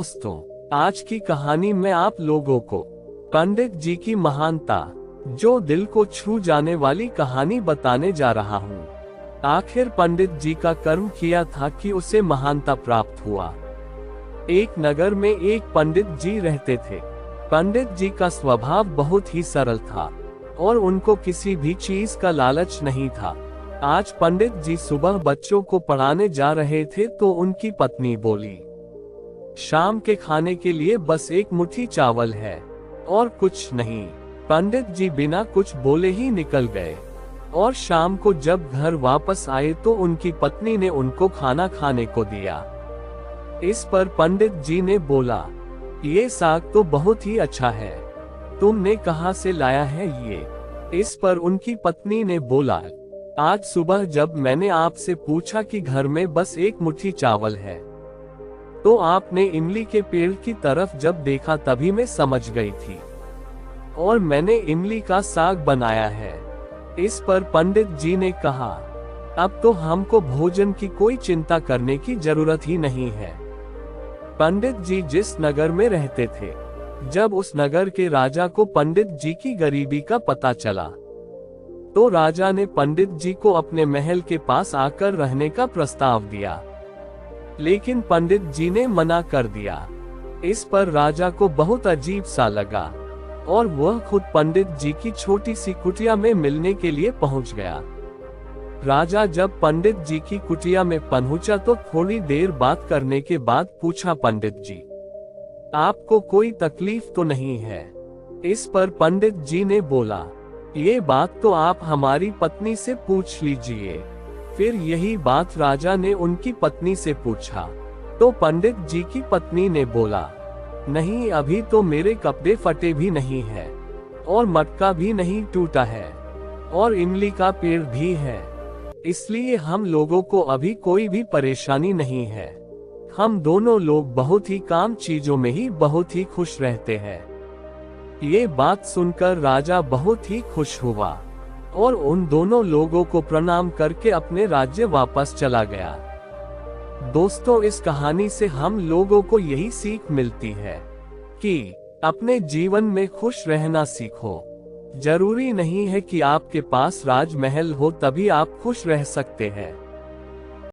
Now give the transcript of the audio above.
दोस्तों, आज की कहानी में आप लोगों को पंडित जी की महानता, जो दिल को छू जाने वाली कहानी बताने जा रहा हूँ। आखिर पंडित जी का कर्म किया था कि उसे महानता प्राप्त हुआ। एक नगर में एक पंडित जी रहते थे। पंडित जी का स्वभाव बहुत ही सरल था और उनको किसी भी चीज का लालच नहीं था। आज पंडित जी सुबह बच्चों को पढ़ाने जा रहे थे तो उनकी पत्नी बोली, शाम के खाने के लिए बस एक मुट्ठी चावल है और कुछ नहीं। पंडित जी बिना कुछ बोले ही निकल गए और शाम को जब घर वापस आए तो उनकी पत्नी ने उनको खाना खाने को दिया। इस पर पंडित जी ने बोला, ये साग तो बहुत ही अच्छा है, तुमने कहाँ से लाया है ये? इस पर उनकी पत्नी ने बोला, आज सुबह जब मैंने आपसे पूछा कि घर में बस एक मुट्ठी चावल है तो आपने इमली के पेड़ की तरफ जब देखा तभी मैं समझ गई थी और मैंने इमली का साग बनाया है। इस पर पंडित जी ने कहा, अब तो हमको भोजन की कोई चिंता करने की जरूरत ही नहीं है। पंडित जी जिस नगर में रहते थे, जब उस नगर के राजा को पंडित जी की गरीबी का पता चला तो राजा ने पंडित जी को अपने महल के पास आकर रहने का प्रस्ताव दिया, लेकिन पंडित जी ने मना कर दिया। इस पर राजा को बहुत अजीब सा लगा और वह खुद पंडित जी की छोटी सी कुटिया में मिलने के लिए पहुंच गया। राजा जब पंडित जी की कुटिया में पहुंचा तो थोड़ी देर बात करने के बाद पूछा, पंडित जी, आपको कोई तकलीफ तो नहीं है? इस पर पंडित जी ने बोला, ये बात तो आप हमारी पत्नी से पूछ लीजिए। फिर यही बात राजा ने उनकी पत्नी से पूछा तो पंडित जी की पत्नी ने बोला, नहीं, अभी तो मेरे कपड़े फटे भी नहीं है और मटका भी नहीं टूटा है और इमली का पेड़ भी है, इसलिए हम लोगों को अभी कोई भी परेशानी नहीं है। हम दोनों लोग बहुत ही काम चीजों में ही बहुत ही खुश रहते हैं। ये बात सुनकर राजा बहुत ही खुश हुआ और उन दोनों लोगों को प्रणाम करके अपने राज्य वापस चला गया। दोस्तों, इस कहानी से हम लोगों को यही सीख मिलती है कि अपने जीवन में खुश रहना सीखो। जरूरी नहीं है कि आपके पास राजमहल हो तभी आप खुश रह सकते हैं।